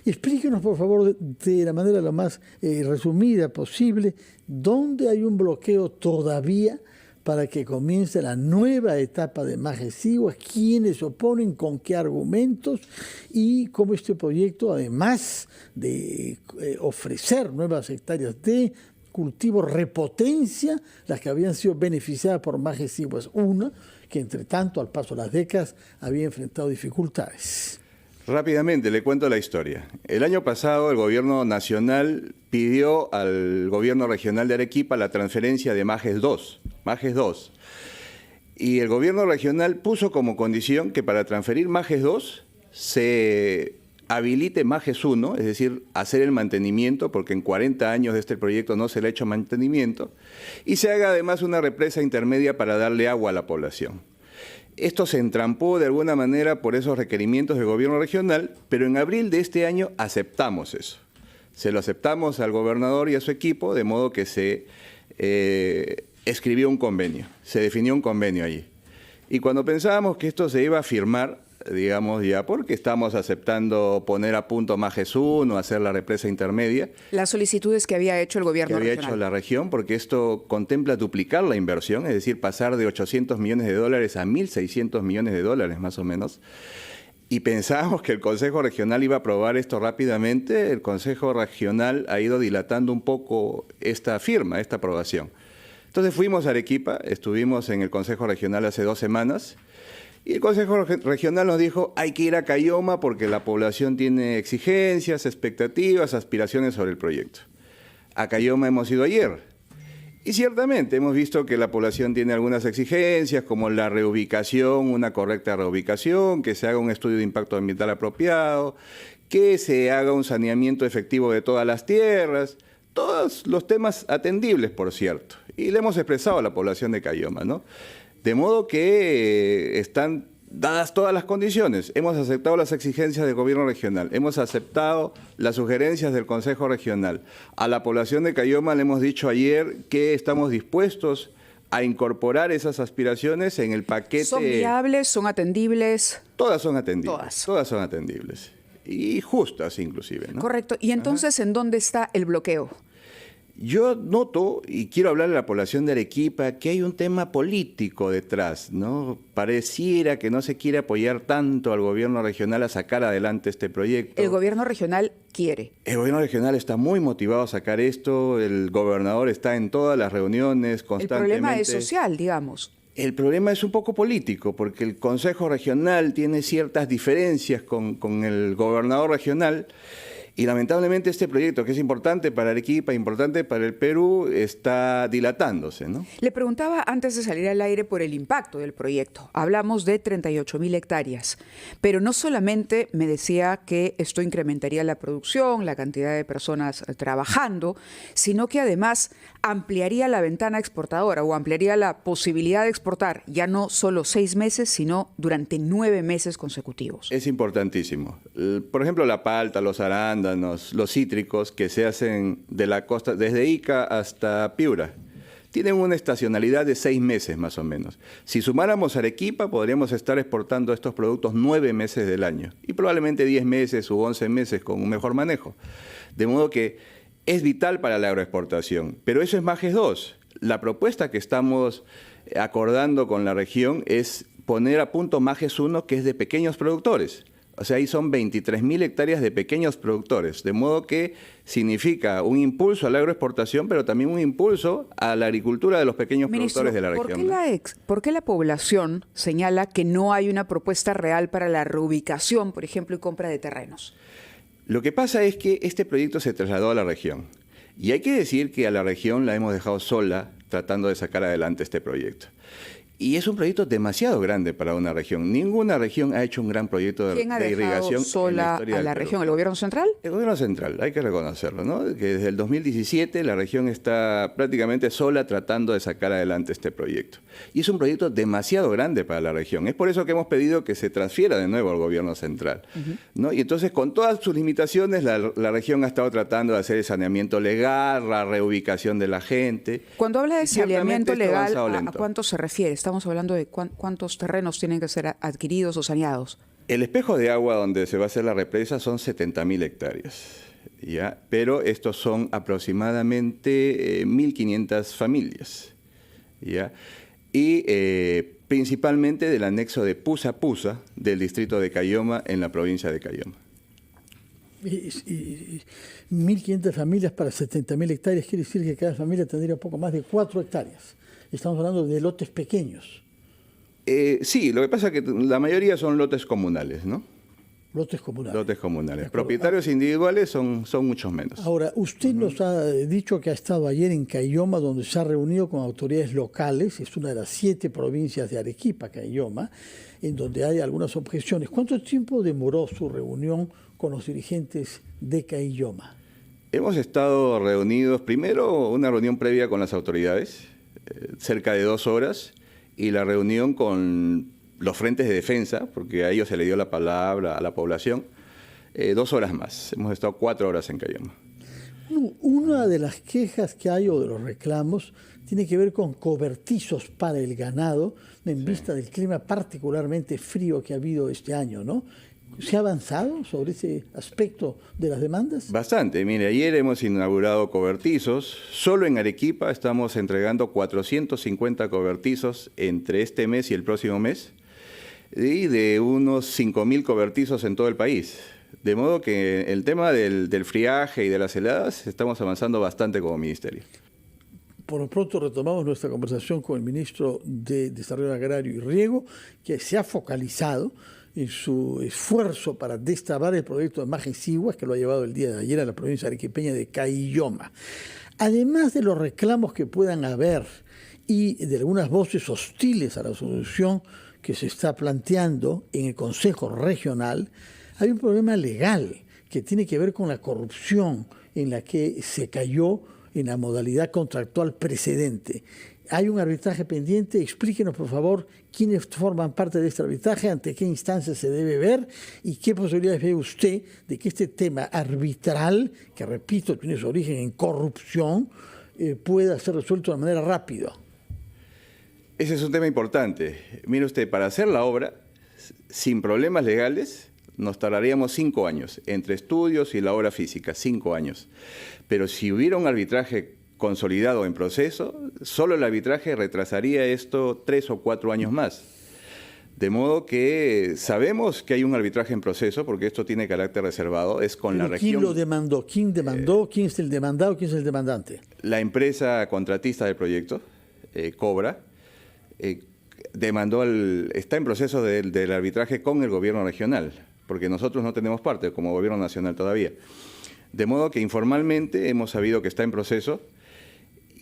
Explíquenos, por favor, de la manera lo más resumida posible, dónde hay un bloqueo todavía para que comience la nueva etapa de Majes-Sigua, quiénes se oponen, con qué argumentos, y cómo este proyecto, además de ofrecer nuevas hectáreas de cultivo, repotencia las que habían sido beneficiadas por Majes-Sigua, una que entre tanto, al paso de las décadas, había enfrentado dificultades. Rápidamente le cuento la historia. El año pasado el gobierno nacional pidió al gobierno regional de Arequipa la transferencia de Majes 2. Y el gobierno regional puso como condición que para transferir Majes 2 se habilite Majes 1, es decir, hacer el mantenimiento, porque en 40 años de este proyecto no se le ha hecho mantenimiento, y se haga además una represa intermedia para darle agua a la población. Esto se entrampó de alguna manera por esos requerimientos del gobierno regional, pero en abril de este año aceptamos eso. Se lo aceptamos al gobernador y a su equipo, de modo que se escribió un convenio, se definió un convenio allí. Y cuando pensábamos que esto se iba a firmar, digamos ya, porque estamos aceptando poner a punto Majes 1, hacer la represa intermedia. Las solicitudes que había hecho el gobierno regional. Que había hecho la región, porque esto contempla duplicar la inversión, es decir, pasar de 800 millones de dólares a 1.600 millones de dólares más o menos. Y pensábamos que el Consejo Regional iba a aprobar esto rápidamente. El Consejo Regional ha ido dilatando un poco esta firma, esta aprobación. Entonces fuimos a Arequipa, estuvimos en el Consejo Regional hace 2 semanas, y el Consejo Regional nos dijo, hay que ir a Cayoma porque la población tiene exigencias, expectativas, aspiraciones sobre el proyecto. A Cayoma hemos ido ayer. Y ciertamente hemos visto que la población tiene algunas exigencias, como la reubicación, una correcta reubicación, que se haga un estudio de impacto ambiental apropiado, que se haga un saneamiento efectivo de todas las tierras, todos los temas atendibles, por cierto. Y le hemos expresado a la población de Cayoma, ¿no? De modo que están dadas todas las condiciones. Hemos aceptado las exigencias del gobierno regional, hemos aceptado las sugerencias del Consejo Regional. A la población de Cayoma le hemos dicho ayer que estamos dispuestos a incorporar esas aspiraciones en el paquete. ¿Son viables? ¿Son atendibles? Todas son atendibles. Todas. Todas son atendibles. Y justas inclusive, ¿no? Correcto. ¿Y entonces en dónde está el bloqueo? Yo noto, y quiero hablarle a la población de Arequipa, que hay un tema político detrás, ¿no? Pareciera que no se quiere apoyar tanto al gobierno regional a sacar adelante este proyecto. El gobierno regional quiere. El gobierno regional está muy motivado a sacar esto, el gobernador está en todas las reuniones constantemente. El problema es social, digamos. El problema es un poco político, porque el Consejo Regional tiene ciertas diferencias con el gobernador regional. Y lamentablemente este proyecto, que es importante para Arequipa, importante para el Perú, está dilatándose, ¿no? Le preguntaba antes de salir al aire por el impacto del proyecto. Hablamos de 38.000 hectáreas, pero no solamente me decía que esto incrementaría la producción, la cantidad de personas trabajando, sino que además ampliaría la ventana exportadora o ampliaría la posibilidad de exportar ya no solo 6 meses, sino durante 9 meses consecutivos. Es importantísimo. Por ejemplo, la palta, los arándanos, los cítricos que se hacen de la costa, desde Ica hasta Piura, tienen una estacionalidad de 6 meses más o menos. Si sumáramos Arequipa, podríamos estar exportando estos productos 9 meses del año y probablemente 10 meses u 11 meses con un mejor manejo. De modo que es vital para la agroexportación, pero eso es Majes 2. La propuesta que estamos acordando con la región es poner a punto Majes 1, que es de pequeños productores. O sea, ahí son 23.000 hectáreas de pequeños productores, de modo que significa un impulso a la agroexportación, pero también un impulso a la agricultura de los pequeños productores de la región. ¿Por qué la población señala que no hay una propuesta real para la reubicación, por ejemplo, y compra de terrenos? Lo que pasa es que este proyecto se trasladó a la región. Y hay que decir que a la región la hemos dejado sola tratando de sacar adelante este proyecto. Y es un proyecto demasiado grande para una región. Ninguna región ha hecho un gran proyecto de irrigación. ¿Quién ha dejado sola a la región? ¿El gobierno central? El gobierno central, hay que reconocerlo, ¿no? Que desde el 2017 la región está prácticamente sola tratando de sacar adelante este proyecto. Y es un proyecto demasiado grande para la región. Es por eso que hemos pedido que se transfiera de nuevo al gobierno central, ¿no? Y entonces, con todas sus limitaciones, la región ha estado tratando de hacer el saneamiento legal, la reubicación de la gente. Cuando habla de saneamiento legal, ¿a cuánto se refiere? Estamos hablando de cuántos terrenos tienen que ser adquiridos o saneados. El espejo de agua donde se va a hacer la represa son 70.000 hectáreas, ¿ya? Pero estos son aproximadamente 1.500 familias, ¿ya? Y principalmente del anexo de Pusa del distrito de Cayoma en la provincia de Cayoma. Y 1.500 familias para 70.000 hectáreas, quiere decir que cada familia tendría poco más de 4 hectáreas. Estamos hablando de lotes pequeños. Sí, lo que pasa es que la mayoría son lotes comunales, ¿no? Lotes comunales. Lotes comunales. Propietarios individuales son muchos menos. Ahora, usted nos ha dicho que ha estado ayer en Cayoma, donde se ha reunido con autoridades locales. Es una de las 7 provincias de Arequipa, Cayoma, en donde hay algunas objeciones. ¿Cuánto tiempo demoró su reunión con los dirigentes de Cayoma? Hemos estado reunidos, primero una reunión previa con las autoridades, cerca de 2 horas, y la reunión con los frentes de defensa, porque a ellos se le dio la palabra a la población, 2 horas más. Hemos estado 4 horas en Cayoma. Una de las quejas que hay o de los reclamos tiene que ver con cobertizos para el ganado en vista del clima particularmente frío que ha habido este año, ¿no? ¿Se ha avanzado sobre ese aspecto de las demandas? Bastante. Mire, ayer hemos inaugurado cobertizos. Solo en Arequipa estamos entregando 450 cobertizos entre este mes y el próximo mes, y de unos 5.000 cobertizos en todo el país. De modo que el tema del friaje y de las heladas estamos avanzando bastante como ministerio. Por lo pronto retomamos nuestra conversación con el ministro de Desarrollo Agrario y Riego, que se ha focalizado en su esfuerzo para destrabar el proyecto de Majesiguas, que lo ha llevado el día de ayer a la provincia arequipeña de Cayoma. Además de los reclamos que puedan haber y de algunas voces hostiles a la solución que se está planteando en el Consejo Regional, hay un problema legal que tiene que ver con la corrupción en la que se cayó en la modalidad contractual precedente. Hay un arbitraje pendiente. Explíquenos, por favor, quiénes forman parte de este arbitraje, ante qué instancia se debe ver y qué posibilidades ve usted de que este tema arbitral, que repito, tiene su origen en corrupción, pueda ser resuelto de manera rápida. Ese es un tema importante. Mire usted, para hacer la obra, sin problemas legales, nos tardaríamos 5 años, entre estudios y la obra física, 5 años. Pero si hubiera un arbitraje consolidado en proceso, solo el arbitraje retrasaría esto 3 o 4 años más. De modo que sabemos que hay un arbitraje en proceso, porque esto tiene carácter reservado, es con la región. ¿Quién lo demandó? ¿Quién demandó? ¿Quién es el demandado? ¿Quién es el demandante? La empresa contratista del proyecto, Cobra, demandó está en proceso del arbitraje con el gobierno regional, porque nosotros no tenemos parte como gobierno nacional todavía. De modo que informalmente hemos sabido que está en proceso.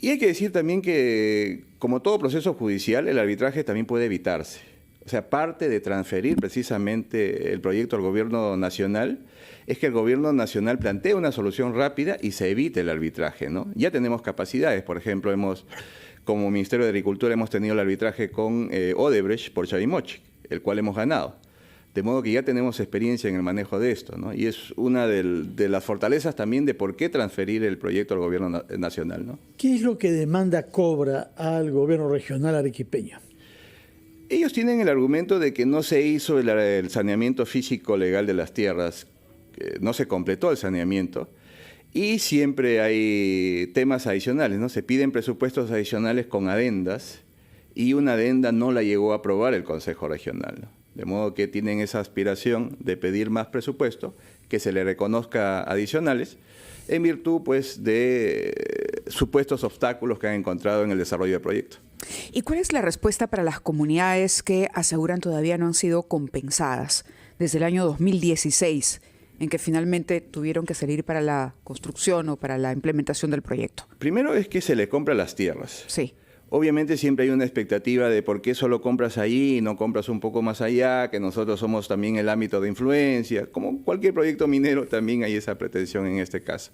Y hay que decir también que, como todo proceso judicial, el arbitraje también puede evitarse. O sea, parte de transferir precisamente el proyecto al gobierno nacional es que el gobierno nacional plantee una solución rápida y se evite el arbitraje, ¿no? Ya tenemos capacidades. Por ejemplo, como Ministerio de Agricultura hemos tenido el arbitraje con Odebrecht por Chavimochic, el cual hemos ganado. De modo que ya tenemos experiencia en el manejo de esto, ¿no? Y es una de las fortalezas también de por qué transferir el proyecto al gobierno nacional, ¿no? ¿Qué es lo que demanda Cobra al gobierno regional arequipeño? Ellos tienen el argumento de que no se hizo el saneamiento físico legal de las tierras, no se completó el saneamiento, y siempre hay temas adicionales, ¿no? Se piden presupuestos adicionales con adendas, y una adenda no la llegó a aprobar el Consejo Regional, ¿no? De modo que tienen esa aspiración de pedir más presupuesto, que se le reconozca adicionales, en virtud pues, de supuestos obstáculos que han encontrado en el desarrollo del proyecto. ¿Y cuál es la respuesta para las comunidades que aseguran todavía no han sido compensadas desde el año 2016, en que finalmente tuvieron que salir para la construcción o para la implementación del proyecto? Primero es que se le compra las tierras. Sí. Obviamente siempre hay una expectativa de por qué solo compras ahí y no compras un poco más allá, que nosotros somos también el ámbito de influencia. Como cualquier proyecto minero, también hay esa pretensión en este caso.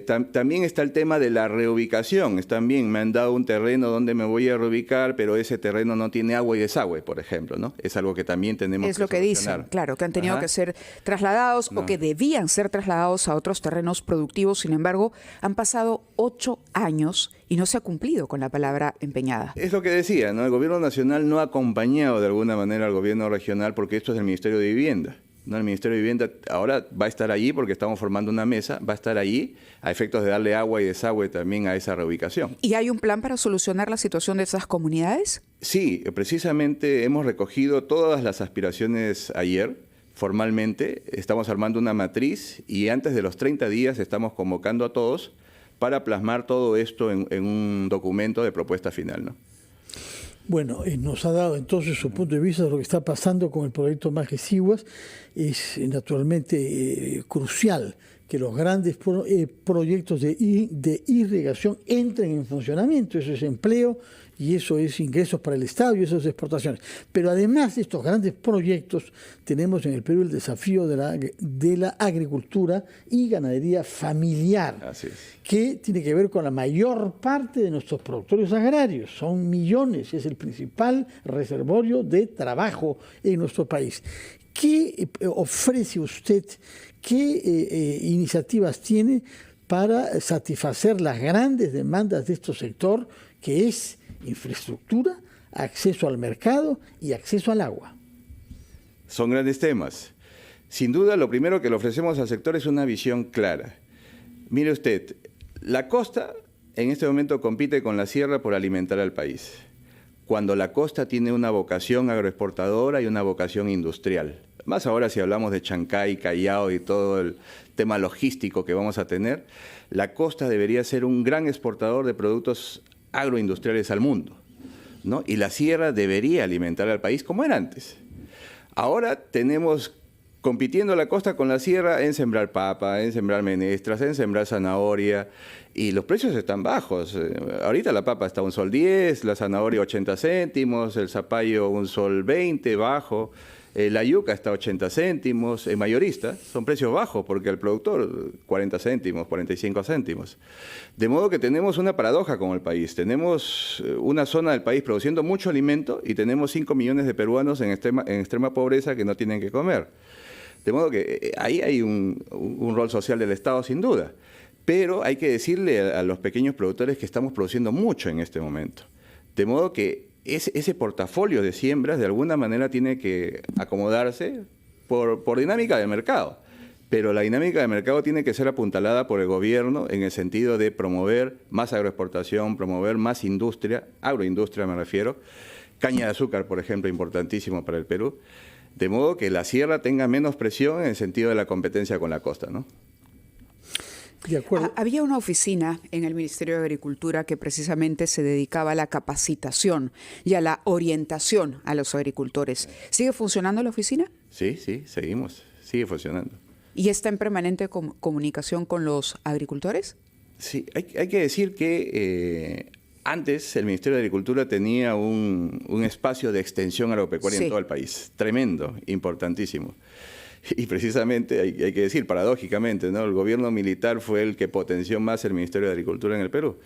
También está el tema de la reubicación. También me han dado un terreno donde me voy a reubicar, pero ese terreno no tiene agua y desagüe, por ejemplo, ¿no? Es algo que también tenemos que Es lo que dicen, claro, que han tenido que ser trasladados o que debían ser trasladados a otros terrenos productivos. Sin embargo, han pasado 8 años y no se ha cumplido con la palabra empeñada. Es lo que decía, ¿no? El gobierno nacional no ha acompañado de alguna manera al gobierno regional porque esto es del Ministerio de Vivienda. ¿No? El Ministerio de Vivienda ahora va a estar allí porque estamos formando una mesa, va a estar allí a efectos de darle agua y desagüe también a esa reubicación. ¿Y hay un plan para solucionar la situación de esas comunidades? Sí, precisamente hemos recogido todas las aspiraciones ayer. Formalmente estamos armando una matriz y antes de los 30 días estamos convocando a todos para plasmar todo esto en un documento de propuesta final, ¿no? Bueno, nos ha dado entonces su punto de vista de lo que está pasando con el proyecto Majes-Iguas. Es naturalmente crucial que los grandes proyectos de irrigación entren en funcionamiento. Eso es empleo y eso es ingresos para el Estado y eso es exportaciones. Pero además de estos grandes proyectos, tenemos en el Perú el desafío de la agricultura y ganadería familiar. Así es. Que tiene que ver con la mayor parte de nuestros productores agrarios. Son millones, es el principal reservorio de trabajo en nuestro país. ¿Qué ofrece usted, qué iniciativas tiene para satisfacer las grandes demandas de este sector, que es infraestructura, acceso al mercado y acceso al agua? Son grandes temas. Sin duda, lo primero que le ofrecemos al sector es una visión clara. Mire usted, la costa en este momento compite con la sierra por alimentar al país, cuando la costa tiene una vocación agroexportadora y una vocación industrial. Más ahora si hablamos de Chancay, Callao y todo el tema logístico que vamos a tener, la costa debería ser un gran exportador de productos agroindustriales al mundo, ¿no? Y la sierra debería alimentar al país como era antes. Ahora tenemos compitiendo la costa con la sierra en sembrar papa, en sembrar menestras, en sembrar zanahoria, y los precios están bajos. Ahorita la papa está a $1.10, la zanahoria 80 céntimos, el zapallo $1.20 bajo, la yuca está a 80 céntimos, el mayorista son precios bajos porque el productor 40 céntimos, 45 céntimos. De modo que tenemos una paradoja con el país. Tenemos una zona del país produciendo mucho alimento y tenemos 5 millones de peruanos en extrema pobreza que no tienen que comer. De modo que ahí hay un rol social del Estado sin duda. Pero hay que decirle a los pequeños productores que estamos produciendo mucho en este momento. De modo que ese portafolio de siembras de alguna manera tiene que acomodarse por dinámica del mercado. Pero la dinámica del mercado tiene que ser apuntalada por el gobierno en el sentido de promover más agroexportación, promover más industria, agroindustria me refiero, caña de azúcar, por ejemplo, importantísimo para el Perú, de modo que la sierra tenga menos presión en el sentido de la competencia con la costa, ¿no? De acuerdo. Había una oficina en el Ministerio de Agricultura que precisamente se dedicaba a la capacitación y a la orientación a los agricultores. ¿Sigue funcionando la oficina? Sí, seguimos, sigue funcionando. ¿Y está en permanente comunicación con los agricultores? Sí, hay que decir que antes el Ministerio de Agricultura tenía un espacio de extensión agropecuaria en todo el país, tremendo, importantísimo. Y precisamente, hay que decir, paradójicamente, ¿no? El gobierno militar fue el que potenció más el Ministerio de Agricultura en el Perú.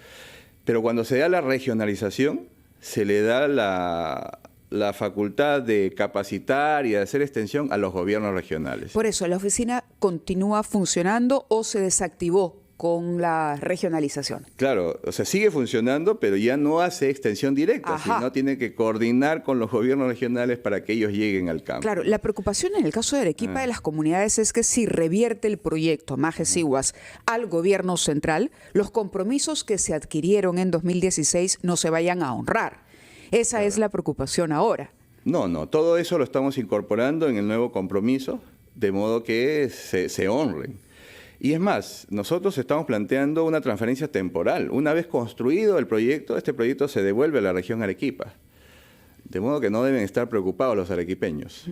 Pero cuando se da la regionalización, se le da la facultad de capacitar y de hacer extensión a los gobiernos regionales. Por eso, ¿la oficina continúa funcionando o se desactivó con la regionalización? Claro, o sea, sigue funcionando, pero ya no hace extensión directa, sino tiene que coordinar con los gobiernos regionales para que ellos lleguen al campo. Claro, la preocupación en el caso de Arequipa de las comunidades es que si revierte el proyecto Majes-Iguas al gobierno central, los compromisos que se adquirieron en 2016 no se vayan a honrar. Esa es la preocupación ahora. No, todo eso lo estamos incorporando en el nuevo compromiso, de modo que se honren. Y es más, nosotros estamos planteando una transferencia temporal. Una vez construido el proyecto, este proyecto se devuelve a la región Arequipa. De modo que no deben estar preocupados los arequipeños.